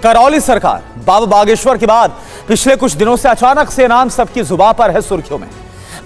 करौली सरकार बाबा बागेश्वर के बाद पिछले कुछ दिनों से अचानक से नाम सबकी जुबान पर है, सुर्खियों में।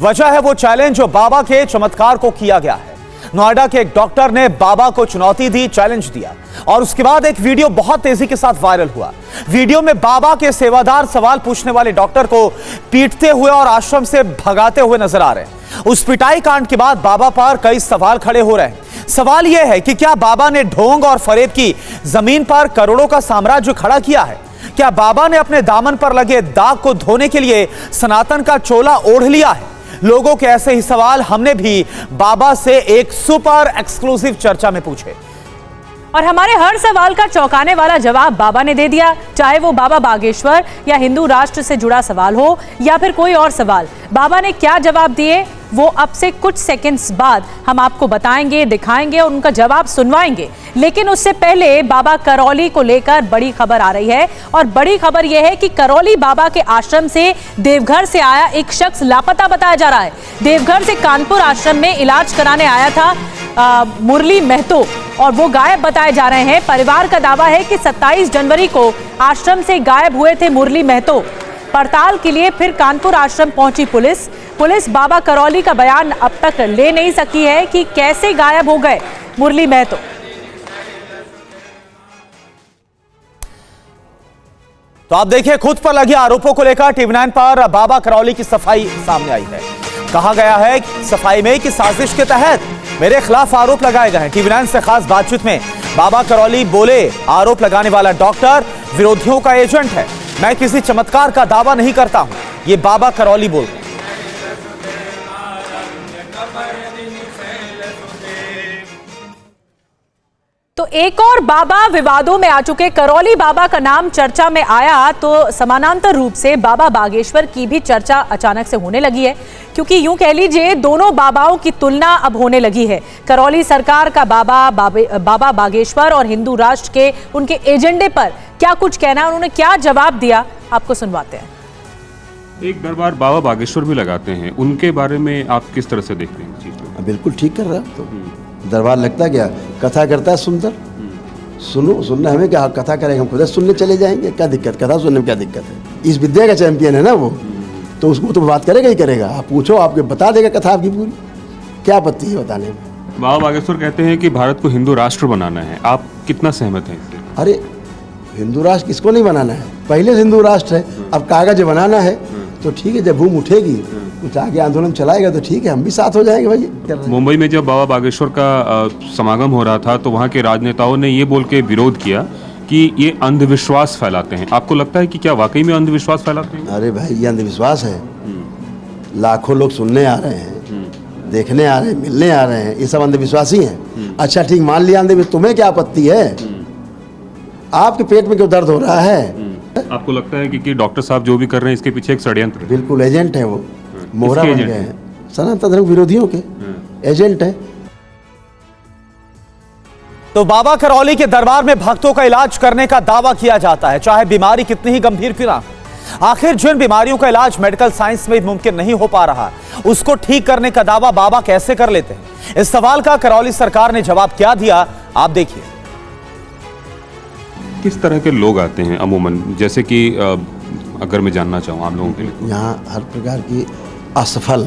वजह है वो चैलेंज जो बाबा के चमत्कार को किया गया है। नोएडा के एक डॉक्टर ने बाबा को चुनौती दी, चैलेंज दिया और उसके बाद एक वीडियो बहुत तेजी के साथ वायरल हुआ। वीडियो में बाबा के सेवादार सवाल पूछने वाले डॉक्टर को पीटते हुए और आश्रम से भगाते हुए नजर आ रहे हैं। उस पिटाई कांड के बाद बाबा पर कई सवाल खड़े हो रहे हैं। सवाल यह है कि क्या बाबा ने ढोंग और फरेब की जमीन पर करोड़ों का साम्राज्य खड़ा किया है? क्या बाबा ने अपने दामन पर लगे दाग को धोने के लिए सनातन का चोला ओढ़ लिया है? लोगों के ऐसे ही सवाल हमने भी बाबा से एक सुपर एक्सक्लूसिव चर्चा में पूछे और हमारे हर सवाल का चौंकाने वाला जवाब बाबा ने दे दिया। चाहे वो बाबा बागेश्वर या हिंदू राष्ट्र से जुड़ा सवाल हो या फिर कोई और सवाल, बाबा ने क्या जवाब दिए वो अब से कुछ सेकंड्स बाद हम आपको बताएंगे, दिखाएंगे और उनका जवाब सुनवाएंगे। लेकिन उससे पहले बाबा करौली को लेकर बड़ी खबर आ रही है और बड़ी खबर यह है कि करौली बाबा के आश्रम से देवघर से आया एक शख्स लापता बताया जा रहा है। देवघर से कानपुर आश्रम में इलाज कराने आया था मुरली महतो और वो गायब बताए जा रहे हैं। परिवार का दावा है कि 27 जनवरी को आश्रम से गायब हुए थे मुरली महतो। पड़ताल के लिए फिर कानपुर आश्रम पहुंची पुलिस बाबा करौली का बयान अब तक ले नहीं सकी है कि कैसे गायब हो गए मुरली महतो। तो आप देखिए, खुद पर लगे आरोपों को लेकर टीवी9 पर बाबा करौली की सफाई सामने आई है। कहा गया है सफाई में कि साजिश के तहत मेरे खिलाफ आरोप लगाए गए हैं। टीवी9 से खास बातचीत में बाबा करौली बोले, आरोप लगाने वाला डॉक्टर विरोधियों का एजेंट है। मैं किसी चमत्कार का दावा नहीं करता हूं, ये बाबा करौली बोल रहे हैं। तो एक और बाबा विवादों में आ चुके करौली बाबा का नाम चर्चा में आया तो समानांतर रूप से बाबा बागेश्वर की भी चर्चा अचानक से होने लगी है, क्योंकि यूं कह लीजिए दोनों बाबाओं की तुलना अब होने लगी है। करौली सरकार का बाबा बागेश्वर और हिंदू राष्ट्र के उनके एजेंडे पर क्या कुछ कहना है, उन्होंने क्या जवाब दिया, आपको सुनवाते हैं। एक दरबार बाबा बागेश्वर भी लगाते हैं, उनके बारे में आप किस तरह से देखते हैं चीज को? बिल्कुल ठीक कर रहा तो दरबार लगता क्या, कथा करता है सुंदर। सुनना हमें क्या, कथा करेंगे हम खुद सुनने चले जाएंगे, क्या दिक्कत, कथा सुनने में क्या दिक्कत है? इस विद्या का चैंपियन है ना वो, तो उसको तो बात करेगा ही करेगा। आप पूछो, आपके बता देगा कथा आपकी पूरी, क्या आपत्ति है बताने में। बाबा बागेश्वर कहते हैं कि भारत को हिंदू राष्ट्र बनाना है, आप कितना सहमत हैं इससे? अरे हिंदू राष्ट्र किसको नहीं बनाना है, पहले से हिंदू राष्ट्र है। अब कागज बनाना है तो ठीक है, जब भूम उठेगी कुछ आगे आंदोलन चलाएगा तो ठीक है, हम भी साथ हो जाएंगे भाई। मुंबई में जब बाबा बागेश्वर का समागम हो रहा था तो वहाँ के राजनेताओं ने ये बोल के विरोध किया कि ये अंधविश्वास फैलाते हैं। आपको लगता है कि क्या वाकई में अंधविश्वास फैलाते हैं? अरे भाई ये अंधविश्वास है। लाखों लोग सुनने आ रहे हैं, देखने आ रहे हैं, मिलने आ रहे हैं, ये सब अंधविश्वास ही हैं। अच्छा ठीक, मान लिया अंधविश्वास, तुम्हें क्या आपत्ति है? आपके पेट में क्यों दर्द हो रहा है? आपको लगता है कि डॉक्टर साहब जो भी कर रहे हैं इसके पीछे एक षड्यंत्र है? बिल्कुल एजेंट है वो, मोहरा बन गए हैं, सनातन धर्म विरोधियों के एजेंट है। तो बाबा करौली के दरबार में भक्तों का इलाज करने का दावा किया जाता है, चाहे बीमारी कितनी ही गंभीर क्यों ना हो। आखिर जिन बीमारियों का इलाज मेडिकल साइंस में मुमकिन नहीं हो पा रहा, उसको ठीक करने का दावा बाबा कैसे कर लेते हैं? इस सवाल का करौली सरकार ने जवाब क्या दिया, आप देखिए। किस तरह के लोग आते हैं अमूमन, जैसे कि अगर मैं जानना चाहूँ आप लोगों के लिए? यहाँ हर प्रकार की असफल,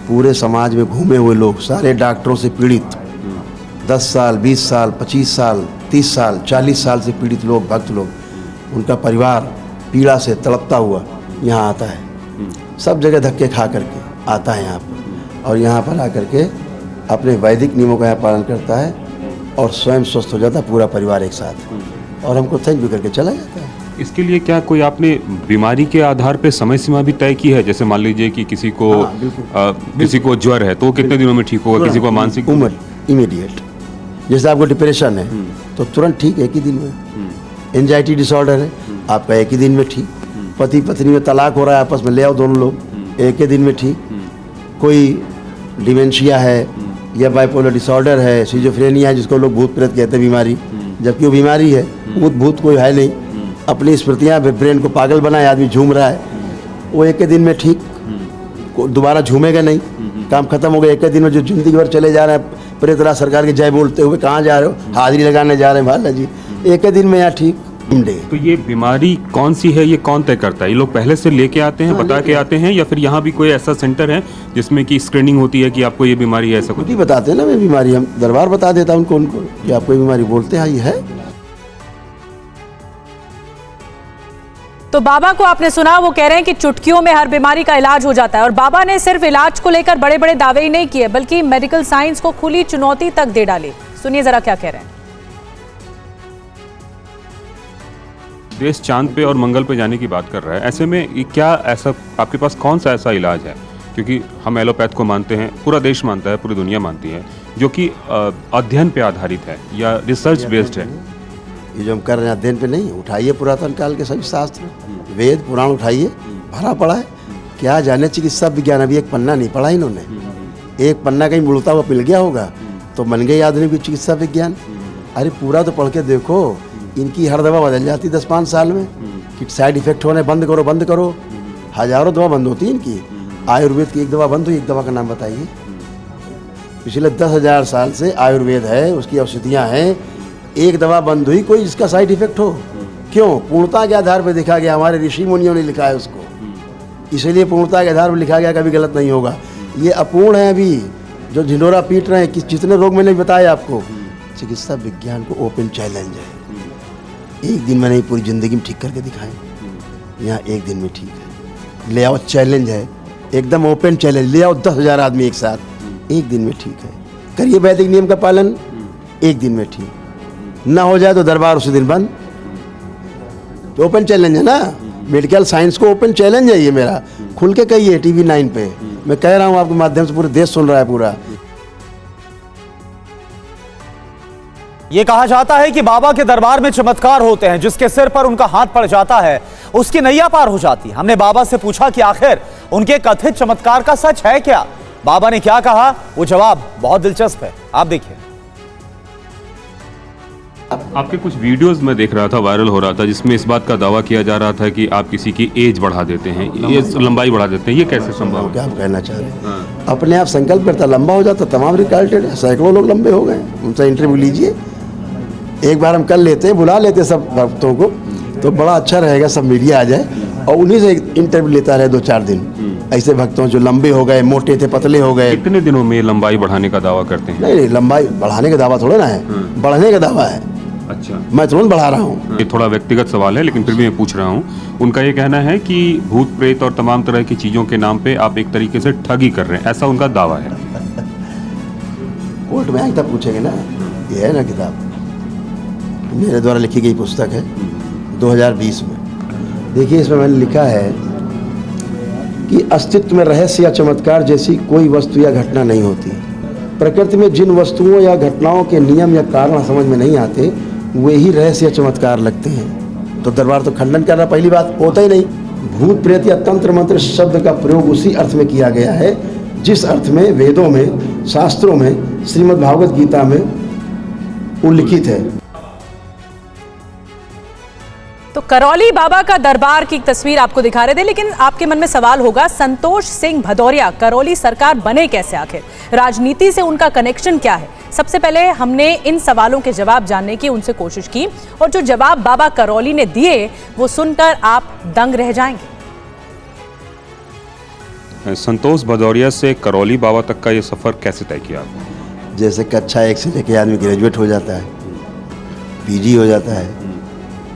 पूरे समाज में घूमे हुए लोग, सारे डॉक्टरों से पीड़ित, 10 साल 20 साल 25 साल 30 साल 40 साल से पीड़ित लोग, भक्त लोग, उनका परिवार पीड़ा से तड़पता हुआ यहाँ आता है। सब जगह धक्के खा करके आता है यहाँ पर, और यहाँ पर आकर के अपने वैदिक नियमों का यहाँ पालन करता है और स्वयं स्वस्थ हो जाता है, पूरा परिवार एक साथ, और हमको थैंक यू करके चला जाता है। इसके लिए क्या कोई आपने बीमारी के आधार पे समय सीमा भी तय की है? जैसे मान लीजिए कि किसी को ज्वर है तो कितने दिनों में ठीक होगा, किसी को मानसिक उम्र इमीडिएट, जैसे आपको डिप्रेशन है तो तुरंत ठीक एक ही दिन में। एंजाइटी डिसऑर्डर है आपका एक ही दिन में ठीक। पति पत्नी में तलाक हो रहा है, आपस में ले आओ दोनों लोग, एक ही दिन में ठीक। कोई डिमेंशिया है या बाइपोलर डिसऑर्डर है, सिजोफ्रेनिया है जिसको लोग भूत प्रेत कहते हैं बीमारी, जबकि वो बीमारी है, भूत कोई है नहीं, अपनी स्मृतियाँ ब्रेन को पागल बनाए, आदमी झूम रहा है, वो एक ही दिन में ठीक, दोबारा झूमेगा नहीं, काम खत्म हो गया एक ही दिन में। जो जिंदगी भर चले जा रहे हैं प्रेतराज सरकार की जय बोलते हुए, कहाँ जा रहे हो, हाजिरी लगाने जा रहे हैं, भाला जी, एक ही दिन में यहाँ ठीक। डे। तो ये बीमारी कौन सी है, ये कौन तय करता है? ये लोग पहले से लेके आते हैं, बता के आते हैं, या फिर यहाँ भी कोई ऐसा सेंटर है जिसमें कि स्क्रीनिंग होती है कि आपको ये बीमारी है, ऐसा कुछ? खुद ही बताते हैं ना, मैं बीमारी, हम दरबार बता देता उनको कि आपको ये बीमारी, बोलते हैं ये है। तो बाबा को आपने सुना, वो कह रहे हैं कि चुटकियों में हर बीमारी का इलाज हो जाता है। और बाबा ने सिर्फ इलाज को लेकर बड़े बड़े दावे ही नहीं किए, बल्कि मेडिकल साइंस को खुली चुनौती तक दे डाली। सुनिए जरा क्या कह रहे हैं। देश चांद पे और मंगल पे जाने की बात कर रहा है, ऐसे में ये क्या ऐसा आपके पास कौन सा ऐसा इलाज है, क्योंकि हम एलोपैथ को मानते हैं, पूरा देश मानता है, पूरी दुनिया मानती है, जो कि अध्ययन पे आधारित है या रिसर्च बेस्ड है? ये जो हम कर रहे हैं अध्ययन पे नहीं, उठाइए पुरातन काल के सभी शास्त्र, वेद पुराण उठाइए, भरा पड़ा है। क्या जाने चिकित्सा विज्ञान, अभी एक पन्ना नहीं पढ़ा इन्होंने, एक पन्ना कहीं मुड़ता हुआ मिल गया होगा तो बन गई आधुनिक चिकित्सा विज्ञान। अरे पूरा तो पढ़ के देखो, इनकी हर दवा बदल जाती 10-5 साल में कि साइड इफेक्ट होने, बंद करो बंद करो, हजारों दवा बंद होती है इनकी। आयुर्वेद की एक दवा बंद हुई, एक दवा का नाम बताइए। पिछले 10,000 साल से आयुर्वेद है, उसकी औषधियाँ हैं, एक दवा बंद हुई कोई जिसका साइड इफेक्ट हो? क्यों? पूर्णता के आधार पर देखा गया, हमारे ऋषि मुनियों ने लिखा है उसको, इसलिए पूर्णता के आधार पर लिखा गया, कभी गलत नहीं होगा। ये अपूर्ण है अभी जो झिंडोरा पीट रहे हैं, कि जितने रोग मैंने बताया आपको, चिकित्सा विज्ञान को ओपन चैलेंज है। एक दिन में नहीं, पूरी जिंदगी में ठीक करके दिखाएं, यहाँ एक दिन में ठीक है। ले आओ, चैलेंज है, एकदम ओपन चैलेंज, ले आओ 10,000 आदमी एक साथ, एक दिन में ठीक है। करिए वैदिक नियम का पालन, एक दिन में ठीक। ना हो जाए तो दरबार उसी दिन बंद। तो ओपन चैलेंज है ना, मेडिकल साइंस को ओपन चैलेंज है ये मेरा। खुल के कहिए TV 9 पे, मैं कह रहा हूँ आपके माध्यम से, पूरे देश सुन रहा है पूरा। ये कहा जाता है कि बाबा के दरबार में चमत्कार होते हैं, जिसके सिर पर उनका हाथ पड़ जाता है उसकी नैया पार हो जाती है। हमने बाबा से पूछा कि आखिर उनके कथित चमत्कार का सच है क्या। बाबा ने क्या कहा, वो जवाब बहुत दिलचस्प है, आप देखिए। आपके कुछ वीडियोस में देख रहा था, वायरल हो रहा था, जिसमें इस बात का दावा किया जा रहा था कि आप किसी की एज बढ़ा देते हैं, एज लंबाई बढ़ा देते हैं, ये कैसे संभव है? क्या आप कहना चाह रहे हैं? अपने आप संकल्प करता, लंबा हो जाता, तमाम रिकॉर्डेड है, सैकड़ों लोग लंबे हो गए। उनसे इंटरव्यू लीजिए, एक बार हम कर लेते हैं, बुला लेते सब भक्तों को, तो बड़ा अच्छा रहेगा, सब मीडिया आ जाए और उन्हीं से इंटरव्यू लेता रहे 2-4 दिन। ऐसे भक्तों जो लंबे हो गए, मोटे थे, पतले हो गए। कितने दिनों में लंबाई बढ़ाने का दावा करते हैं? नहीं, लंबाई बढ़ाने का दावा थोड़ा ना है, बढ़ने का दावा है। अच्छा, मैं तुरंत बढ़ा रहा हूँ। ये थोड़ा व्यक्तिगत सवाल है, लेकिन फिर भी मैं पूछ रहा हूँ। उनका ये कहना है कि भूत प्रेत और तमाम तरह की चीजों के नाम पे आप एक तरीके से ठगी कर रहे हैं, ऐसा उनका दावा है। कोर्ट में आए तब पूछेंगे ना। ये है ना किताब, मेरे द्वारा लिखी गई पुस्तक है 2020 में। देखिए, इसमें मैंने लिखा है कि अस्तित्व में रहस्य या चमत्कार जैसी कोई वस्तु या घटना नहीं होती। प्रकृति में जिन वस्तुओं या घटनाओं के नियम या कारण समझ में नहीं आते, वे ही रहस्य या चमत्कार लगते हैं। तो दरबार तो खंडन कर रहा, पहली बात होता ही नहीं। भूत प्रेत या तंत्र मंत्र शब्द का प्रयोग उसी अर्थ में किया गया है जिस अर्थ में वेदों में, शास्त्रों में, श्रीमद् भागवत गीता में उल्लिखित है। तो करौली बाबा का दरबार की एक तस्वीर आपको दिखा रहे थे, लेकिन आपके मन में सवाल होगा, संतोष सिंह भदौरिया करौली सरकार बने कैसे? आखिर राजनीति से उनका कनेक्शन क्या है? सबसे पहले हमने इन सवालों के जवाब जानने की उनसे कोशिश की, और जो जवाब बाबा करौली ने दिए वो सुनकर आप दंग रह जाएंगे। संतोष भदौरिया से करौली बाबा तक का ये सफर कैसे तय किया आपने? जैसे कक्षा 1 से लेके आदमी ग्रेजुएट हो जाता है, PG हो जाता है,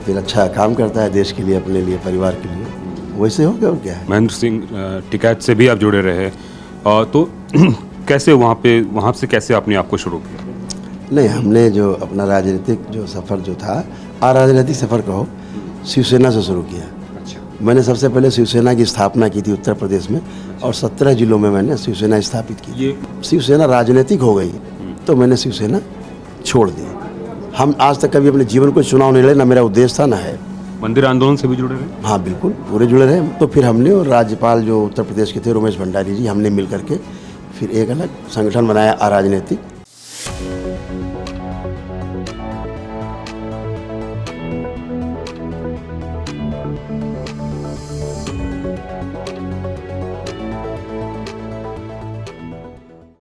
फिर अच्छा काम करता है देश के लिए, अपने लिए, परिवार के लिए, वैसे हो गया। और क्या है, महेंद्र सिंह टिकैत से भी आप जुड़े रहे, तो कैसे वहाँ से कैसे आपने आपको शुरू किया? नहीं, हमने जो अपना राजनीतिक जो सफ़र जो था, अराजनीतिक सफ़र कहो, शिवसेना से शुरू किया। अच्छा, मैंने सबसे पहले शिवसेना की स्थापना की थी उत्तर प्रदेश में, और 17 जिलों में मैंने शिवसेना स्थापित की। ये शिवसेना राजनीतिक हो गई तो मैंने शिवसेना छोड़ दी। हम आज तक कभी अपने जीवन को चुनाव नहीं लड़े, ना मेरा उद्देश्य था, ना है। मंदिर आंदोलन से भी जुड़े रहे? हाँ बिल्कुल, पूरे जुड़े रहे। तो फिर हमने और राज्यपाल जो उत्तर प्रदेश के थे, रमेश भंडारी जी, हमने मिल करके फिर एक अलग संगठन बनाया अराजनीतिक,